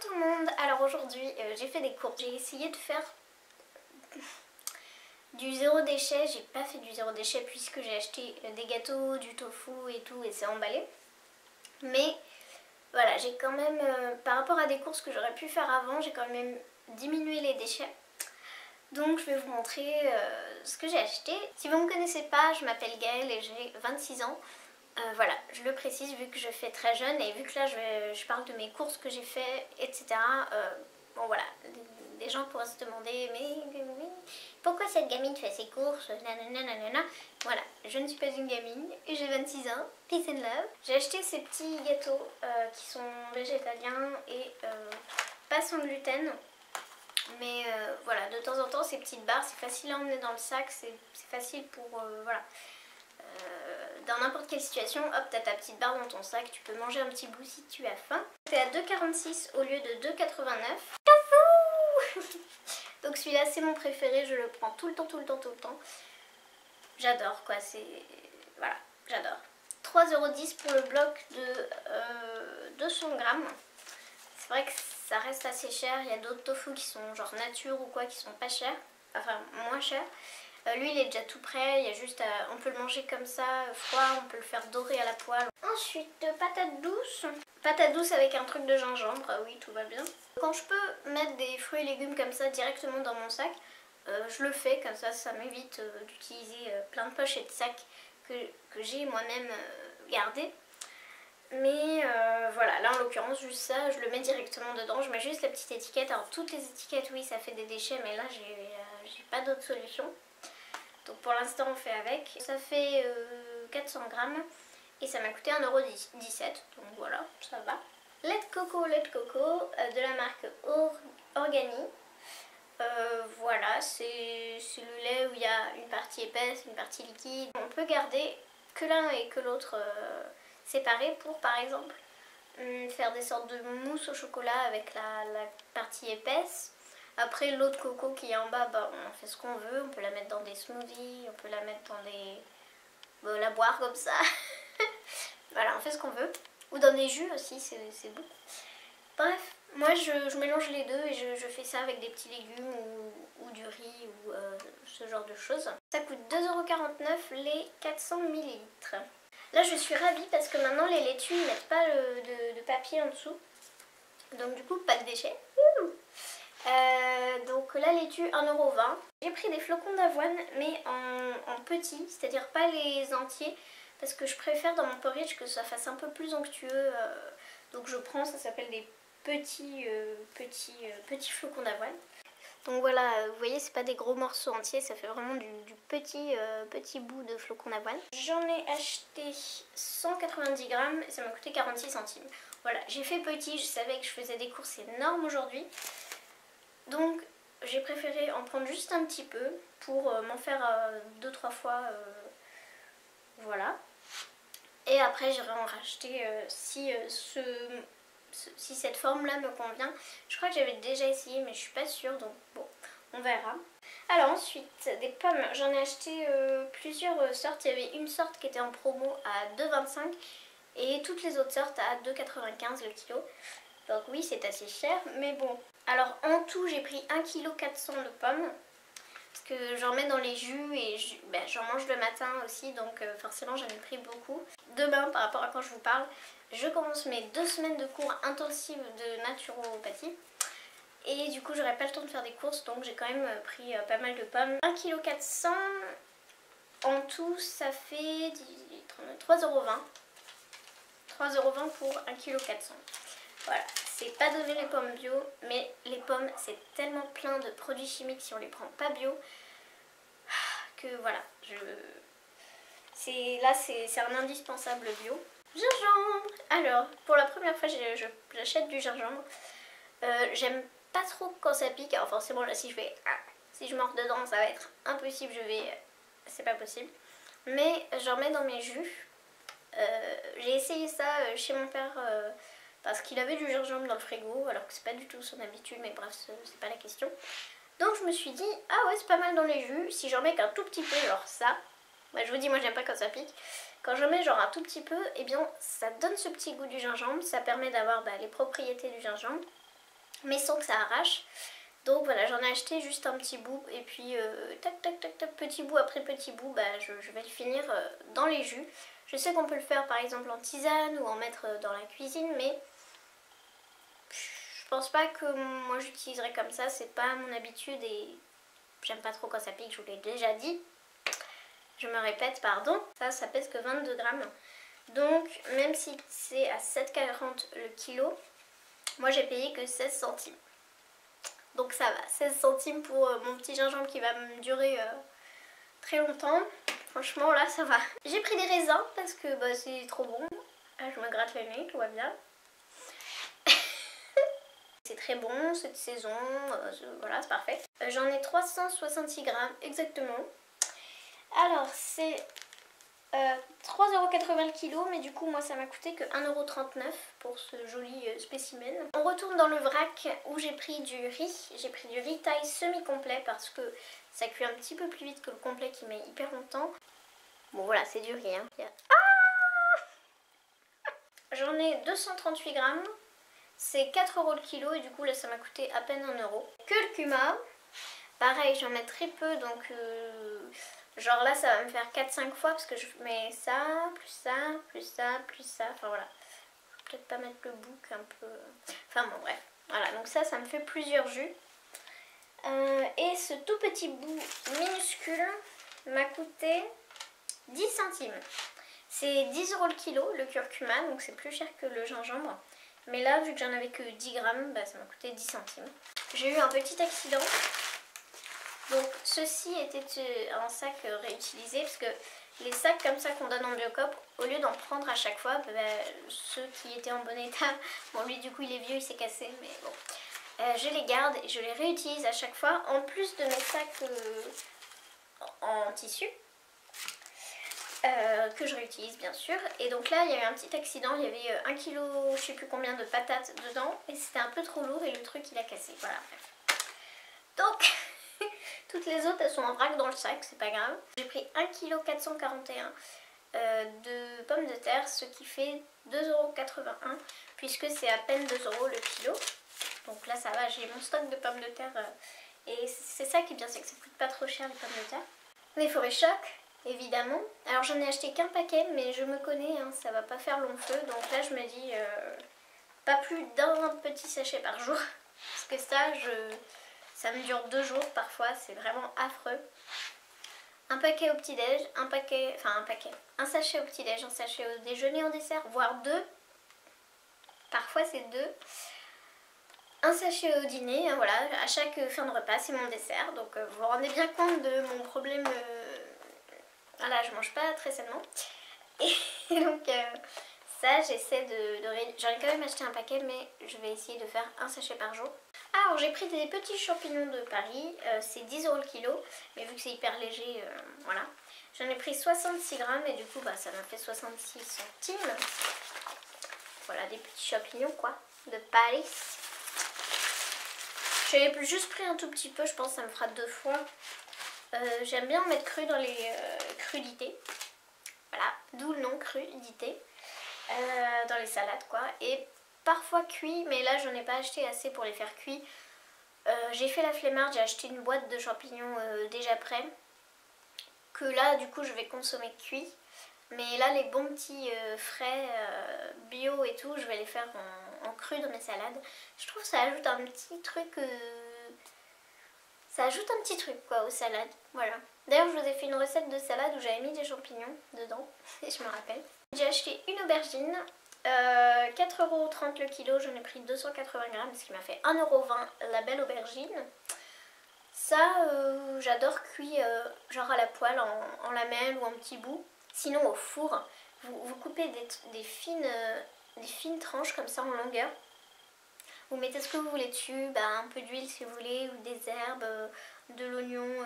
tout le monde. Alors aujourd'hui j'ai fait des courses. J'ai essayé de faire du zéro déchet. J'ai pas fait du zéro déchet puisque j'ai acheté des gâteaux, du tofu et tout et c'est emballé. Mais voilà, j'ai quand même, par rapport à des courses que j'aurais pu faire avant, j'ai quand même diminué les déchets. Donc je vais vous montrer ce que j'ai acheté. Si vous ne me connaissez pas, je m'appelle Gaëlle et j'ai 26 ans. Voilà, je le précise vu que je fais très jeune et vu que là je parle de mes courses que j'ai fait, etc. Bon voilà, les gens pourraient se demander mais pourquoi cette gamine fait ses courses, nanana. Voilà, je ne suis pas une gamine et j'ai 26 ans, peace and love. J'ai acheté ces petits gâteaux qui sont végétaliens et pas sans gluten. Mais voilà, de temps en temps ces petites barres, c'est facile à emmener dans le sac, c'est facile pour voilà. Dans n'importe quelle situation, hop, t'as ta petite barre dans ton sac, tu peux manger un petit bout si tu as faim. C'est à 2,46 au lieu de 2,89. Donc celui-là c'est mon préféré, je le prends tout le temps. J'adore quoi, c'est... Voilà, j'adore. 3,10 € pour le bloc de 200 grammes. C'est vrai que ça reste assez cher, il y a d'autres tofu qui sont genre nature ou quoi qui sont pas chers, enfin moins chers. Lui il est déjà tout prêt, il y a juste on peut le manger comme ça, froid, on peut le faire dorer à la poêle. Ensuite, patate douce. Patate douce avec un truc de gingembre, oui tout va bien. Quand je peux mettre des fruits et légumes comme ça directement dans mon sac, je le fais, comme ça m'évite d'utiliser plein de poches et de sacs que j'ai moi-même gardés. Mais voilà, là en l'occurrence juste ça, je le mets directement dedans, je mets juste la petite étiquette. Alors toutes les étiquettes oui ça fait des déchets mais là j'ai pas d'autre solution. Donc pour l'instant on fait avec. Ça fait 400 grammes et ça m'a coûté 1,17 €. Donc voilà, ça va. Lait de coco de la marque Organi. Voilà, c'est le lait où il y a une partie épaisse, une partie liquide. On peut garder que l'un et que l'autre séparés pour par exemple faire des sortes de mousse au chocolat avec la partie épaisse. Après l'eau de coco qui est en bas, bah, on en fait ce qu'on veut, on peut la mettre dans des smoothies, on peut la mettre dans des... la boire comme ça. Voilà, on fait ce qu'on veut. Ou dans des jus aussi, c'est bon. Bref, moi je mélange les deux et je fais ça avec des petits légumes ou du riz ou ce genre de choses. Ça coûte 2,49 € les 400 ml. Là je suis ravie parce que maintenant les laitues ne mettent pas de papier en dessous. Donc du coup pas de déchets. Donc la laitue 1,20 €. J'ai pris des flocons d'avoine mais en petits, c'est-à-dire pas les entiers. Parce que je préfère dans mon porridge que ça fasse un peu plus onctueux. Donc je prends, ça s'appelle des petits flocons d'avoine. Donc voilà, vous voyez, c'est pas des gros morceaux entiers, ça fait vraiment du petit bout de flocons d'avoine. J'en ai acheté 190 grammes et ça m'a coûté 46 centimes. Voilà, j'ai fait petit, je savais que je faisais des courses énormes aujourd'hui. Donc j'ai préféré en prendre juste un petit peu pour m'en faire 2-3 fois. Voilà. Et après j'irai en racheter si cette forme là me convient. Je crois que j'avais déjà essayé mais je suis pas sûre, donc bon, on verra. Alors ensuite, des pommes, j'en ai acheté plusieurs sortes. Il y avait une sorte qui était en promo à 2,25 € et toutes les autres sortes à 2,95 € le kilo. Donc oui, c'est assez cher, mais bon. Alors en tout, j'ai pris 1,4 kg de pommes. Parce que j'en mets dans les jus et j'en mange le matin aussi, donc forcément j'en ai pris beaucoup. Demain, par rapport à quand je vous parle, je commence mes 2 semaines de cours intensifs de naturopathie. Et du coup j'aurai pas le temps de faire des courses, donc j'ai quand même pris pas mal de pommes. 1,4 kg, en tout ça fait 3,20 €. 3,20 € pour 1,4 kg. Voilà, c'est pas donné les pommes bio, mais les pommes c'est tellement plein de produits chimiques si on les prend pas bio que voilà, c'est un indispensable bio. Gingembre. Alors, pour la première fois j'achète du gingembre. J'aime pas trop quand ça pique, alors forcément là si je mords dedans ça va être impossible, c'est pas possible. Mais j'en mets dans mes jus. J'ai essayé ça chez mon père parce qu'il avait du gingembre dans le frigo, alors que c'est pas du tout son habitude, mais bref, c'est pas la question. Donc je me suis dit, ah ouais c'est pas mal dans les jus, si j'en mets qu'un tout petit peu, genre ça, bah, je vous dis moi j'aime pas quand ça pique, quand j'en mets genre un tout petit peu, eh bien ça donne ce petit goût du gingembre, ça permet d'avoir les propriétés du gingembre. mais sans que ça arrache. Donc voilà, j'en ai acheté juste un petit bout et puis tac tac tac tac, petit bout après petit bout, bah, je vais le finir dans les jus. Je sais qu'on peut le faire par exemple en tisane ou en mettre dans la cuisine, mais je pense pas que moi j'utiliserai comme ça, c'est pas mon habitude et j'aime pas trop quand ça pique, je vous l'ai déjà dit. Je me répète, pardon. Ça pèse que 22 grammes. Donc même si c'est à 7,40 le kilo, moi j'ai payé que 16 centimes. Donc ça va, 16 centimes pour mon petit gingembre qui va me durer très longtemps. Franchement là ça va. J'ai pris des raisins parce que bah, c'est trop bon. Là, je me gratte le nez, tout va bien. C'est très bon cette saison, voilà c'est parfait. J'en ai 366 grammes exactement. Alors c'est 3,80€ le kilo, mais du coup moi ça m'a coûté que 1,39€ pour ce joli spécimen. On retourne dans le vrac où j'ai pris du riz. J'ai pris du riz taille semi-complet parce que ça cuit un petit peu plus vite que le complet qui met hyper longtemps. Bon voilà, c'est du riz. Hein. J'en ai 238 grammes. C'est 4€ le kilo et du coup là ça m'a coûté à peine 1€. Curcuma, pareil j'en mets très peu donc genre là ça va me faire 4-5 fois parce que je mets ça, plus ça, plus ça, plus ça, enfin voilà. Peut-être pas mettre le bouc un peu, enfin bon bref. Voilà donc ça me fait plusieurs jus. Et ce tout petit bout minuscule m'a coûté 10 centimes. C'est 10€ le kilo le curcuma donc c'est plus cher que le gingembre. Mais là, vu que j'en avais que 10 grammes, bah, ça m'a coûté 10 centimes. J'ai eu un petit accident. Donc ceci était un sac réutilisé parce que les sacs comme ça qu'on donne en Biocoop, au lieu d'en prendre à chaque fois, bah, ceux qui étaient en bon état, bon lui du coup il est vieux, il s'est cassé, mais bon. Je les garde et je les réutilise à chaque fois, en plus de mes sacs en tissu. Que je réutilise bien sûr, et donc là il y a eu un petit accident, il y avait 1 kg je sais plus combien de patates dedans et c'était un peu trop lourd et le truc il a cassé, voilà. Donc toutes les autres elles sont en vrac dans le sac, c'est pas grave. J'ai pris 1,441 kg de pommes de terre, ce qui fait 2,81€ puisque c'est à peine 2€ le kilo. Donc là ça va, j'ai mon stock de pommes de terre et c'est ça qui est bien, c'est que ça coûte pas trop cher les pommes de terre. Les forêts choc évidemment. Alors j'en ai acheté qu'un paquet mais je me connais, hein, ça va pas faire long feu. Donc là je me dis pas plus d'un petit sachet par jour. Parce que ça me dure 2 jours parfois, c'est vraiment affreux. Un paquet au petit-déj, un sachet au petit-déj, un sachet au déjeuner, au dessert, voire 2. Parfois c'est 2. Un sachet au dîner, hein, voilà, à chaque fin de repas c'est mon dessert. Donc vous vous rendez bien compte de mon problème. Voilà, je mange pas très sainement. Et donc ça j'essaie j'en ai quand même acheté un paquet mais je vais essayer de faire un sachet par jour. Alors j'ai pris des petits champignons de Paris, c'est 10€ le kilo, mais vu que c'est hyper léger, voilà. J'en ai pris 66 grammes et du coup bah, ça m'a fait 66 centimes. Voilà des petits champignons quoi, de Paris. J'ai juste pris un tout petit peu, je pense que ça me fera 2 fois. J'aime bien en mettre cru dans les crudités. Voilà, d'où le nom crudité. Dans les salades quoi. Et parfois cuit, mais là j'en ai pas acheté assez pour les faire cuits. J'ai fait la flemmarde, j'ai acheté une boîte de champignons déjà prêts. Que là du coup je vais consommer cuit. Mais là les bons petits frais bio et tout, je vais les faire en cru dans mes salades. Je trouve que ça ajoute un petit truc... Ça ajoute un petit truc quoi aux salades, voilà. D'ailleurs je vous ai fait une recette de salade où j'avais mis des champignons dedans, et je me rappelle. J'ai acheté une aubergine, 4,30€ le kilo, j'en ai pris 280 grammes, ce qui m'a fait 1,20€ la belle aubergine. Ça j'adore cuit genre à la poêle, en lamelles ou en petits bouts. Sinon au four, vous coupez des fines tranches comme ça en longueur. Vous mettez ce que vous voulez dessus, bah, un peu d'huile si vous voulez, ou des herbes, de l'oignon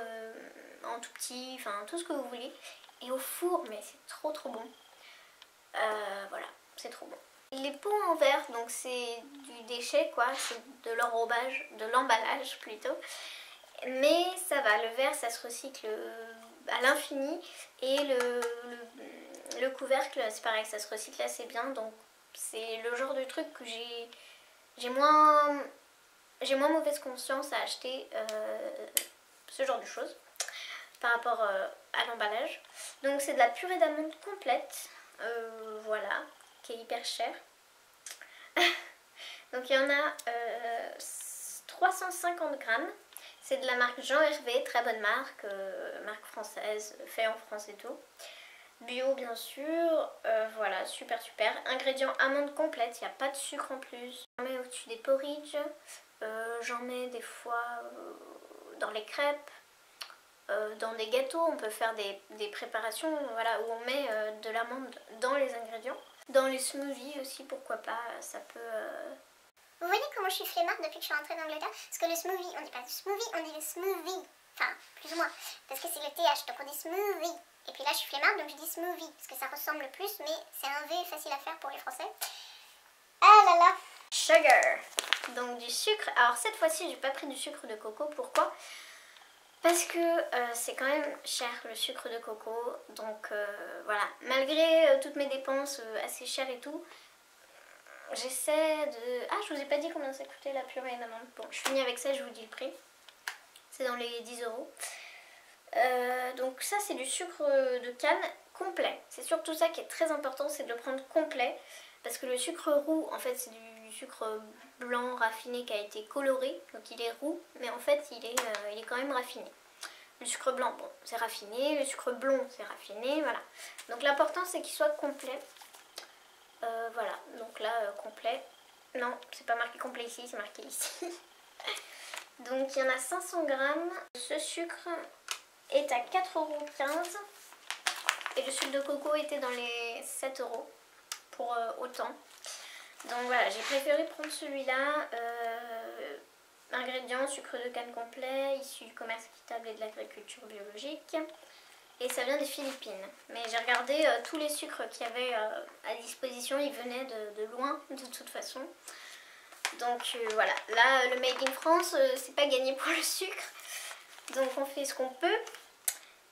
en tout petit, enfin tout ce que vous voulez. Et au four, mais c'est trop bon. Voilà, c'est trop bon. Les pots en verre, donc c'est du déchet quoi, c'est de l'enrobage, de l'emballage plutôt. Mais ça va, le verre ça se recycle à l'infini. Et le couvercle, c'est pareil, ça se recycle assez bien. Donc c'est le genre de truc que j'ai moins j'ai moins mauvaise conscience à acheter ce genre de choses par rapport à l'emballage. Donc c'est de la purée d'amande complète, voilà, qui est hyper chère. Donc il y en a 350 grammes. C'est de la marque Jean Hervé, très bonne marque, marque française, fait en France et tout. Bio bien sûr, voilà, super super. Ingrédients amandes complètes, il n'y a pas de sucre en plus. J'en mets au-dessus des porridge, j'en mets des fois dans les crêpes, dans des gâteaux. On peut faire des préparations voilà, où on met de l'amande dans les ingrédients. Dans les smoothies aussi, pourquoi pas, ça peut... Vous voyez comment je suis flemmarde depuis que je suis rentrée d'Angleterre? Parce que le smoothie, on dit pas smoothie, on dit le smoothie. Enfin, plus ou moins. Parce que c'est le TH, donc on dit smoothie. Et puis là, je suis flemmarde, donc je dis smoothie. Parce que ça ressemble plus, mais c'est un V facile à faire pour les Français. Ah là là! Sugar. Donc du sucre. Alors cette fois-ci, j'ai pas pris du sucre de coco. Pourquoi? Parce que c'est quand même cher le sucre de coco. Donc voilà. Malgré toutes mes dépenses assez chères et tout, j'essaie de... Ah, je vous ai pas dit combien ça coûtait la purée d'amande. Bon, je finis avec ça, je vous dis le prix. C'est dans les 10 euros. Donc ça, c'est du sucre de canne complet. C'est surtout ça qui est très important, c'est de le prendre complet. Parce que le sucre roux, en fait, c'est du sucre blanc raffiné qui a été coloré. Donc il est roux, mais en fait, il est quand même raffiné. Le sucre blanc, bon, c'est raffiné. Le sucre blond, c'est raffiné, voilà. Donc l'important, c'est qu'il soit complet. Voilà, donc là, complet. Non, c'est pas marqué complet ici, c'est marqué ici. Donc il y en a 500 grammes. Ce sucre est à 4,15 € et le sucre de coco était dans les 7 € pour autant. Donc voilà, j'ai préféré prendre celui-là. Ingrédients, sucre de canne complet, issu du commerce équitable et de l'agriculture biologique. Et ça vient des Philippines. Mais j'ai regardé tous les sucres qu'il y avait à disposition, ils venaient de loin de toute façon. Donc voilà, là le Made in France, c'est pas gagné pour le sucre. Donc on fait ce qu'on peut.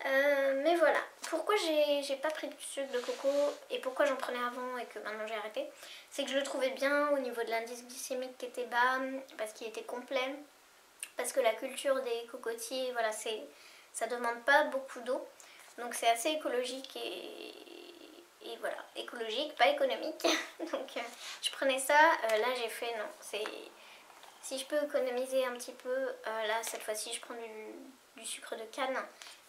Mais voilà, pourquoi j'ai pas pris du sucre de coco et pourquoi j'en prenais avant et que maintenant j'ai arrêté, c'est que je le trouvais bien au niveau de l'indice glycémique qui était bas, parce qu'il était complet, parce que la culture des cocotiers, voilà, ça demande pas beaucoup d'eau. Donc c'est assez écologique et voilà, écologique, pas économique. Donc je prenais ça, là j'ai fait non, si je peux économiser un petit peu, là cette fois-ci je prends du sucre de canne.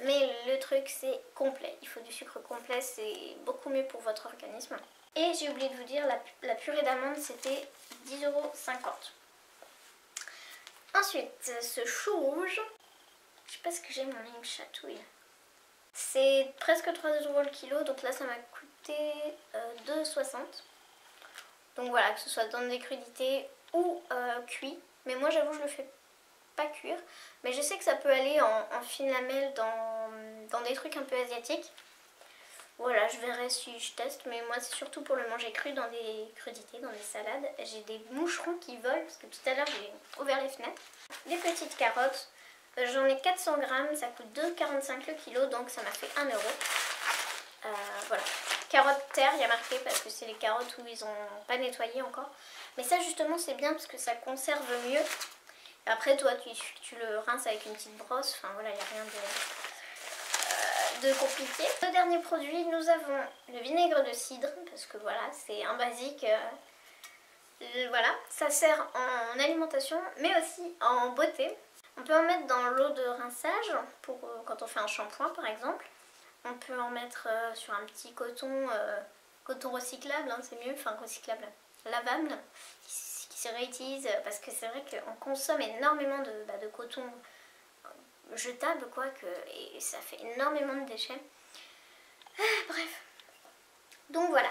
Mais le truc c'est complet, il faut du sucre complet, c'est beaucoup mieux pour votre organisme. Et j'ai oublié de vous dire, la purée d'amande c'était 10,50 €. Ensuite, ce chou rouge, je sais pas ce que j'ai, mon ligne chatouille. C'est presque 3 € le kilo, donc là ça m'a coûté 2,60 €. Donc voilà, que ce soit dans des crudités ou cuit. Mais moi j'avoue je le fais pas cuire. Mais je sais que ça peut aller en fine lamelle dans des trucs un peu asiatiques. Voilà, je verrai si je teste. Mais moi c'est surtout pour le manger cru dans des crudités, dans des salades. J'ai des moucherons qui volent parce que tout à l'heure j'ai ouvert les fenêtres. Des petites carottes. J'en ai 400 grammes, ça coûte 2,45 € le kilo, donc ça m'a fait 1 €. Voilà. Carottes terre, il y a marqué parce que c'est les carottes où ils n'ont pas nettoyé encore. Mais ça justement c'est bien parce que ça conserve mieux. Après toi tu le rinces avec une petite brosse, enfin voilà, il n'y a rien de compliqué. Le dernier produit, nous avons le vinaigre de cidre, parce que voilà, c'est un basique. Voilà, ça sert en alimentation mais aussi en beauté. On peut en mettre dans l'eau de rinçage pour quand on fait un shampoing par exemple. On peut en mettre sur un petit coton, coton recyclable, hein, c'est mieux, enfin recyclable, lavable, qui se réutilise parce que c'est vrai qu'on consomme énormément de coton jetable quoi, et ça fait énormément de déchets. Bref, donc voilà.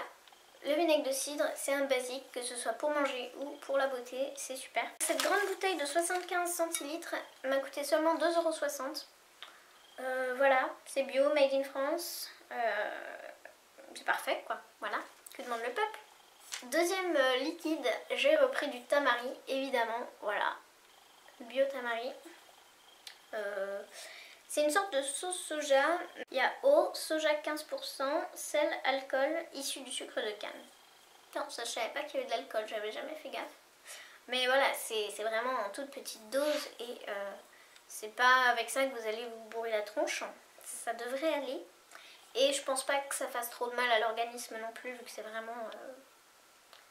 Le vinaigre de cidre, c'est un basique, que ce soit pour manger ou pour la beauté, c'est super. Cette grande bouteille de 75 centilitres m'a coûté seulement 2,60 €. Voilà, c'est bio, made in France. C'est parfait quoi, voilà, que demande le peuple. Deuxième liquide, j'ai repris du tamari, évidemment, voilà, bio tamari. C'est une sorte de sauce soja. Il y a eau, soja 15%, sel, alcool, issu du sucre de canne. Non, ça je savais pas qu'il y avait de l'alcool, j'avais jamais fait gaffe. Mais voilà, c'est vraiment en toute petite dose et c'est pas avec ça que vous allez vous bourrer la tronche. Ça devrait aller. Et je pense pas que ça fasse trop de mal à l'organisme non plus, vu que c'est vraiment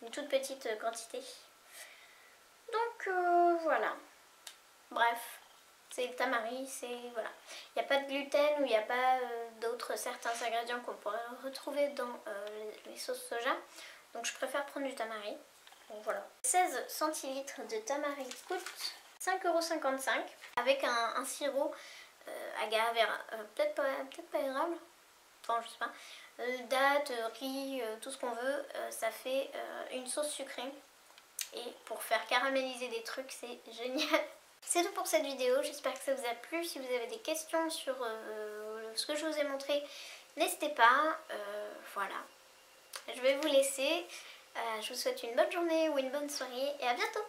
une toute petite quantité. Donc voilà. Bref, c'est le tamari, c'est voilà. Il n'y a pas de gluten ou il n'y a pas d'autres certains ingrédients qu'on pourrait retrouver dans les sauces soja. Donc je préfère prendre du tamari. Donc voilà. 16 centilitres de tamari coûte 5,55 € avec un sirop agave, peut-être pas érable. Enfin, je sais pas, dattes, riz, tout ce qu'on veut, ça fait une sauce sucrée. Et pour faire caraméliser des trucs, c'est génial. C'est tout pour cette vidéo, j'espère que ça vous a plu. Si vous avez des questions sur ce que je vous ai montré, n'hésitez pas. Voilà, je vais vous laisser. Je vous souhaite une bonne journée ou une bonne soirée et à bientôt.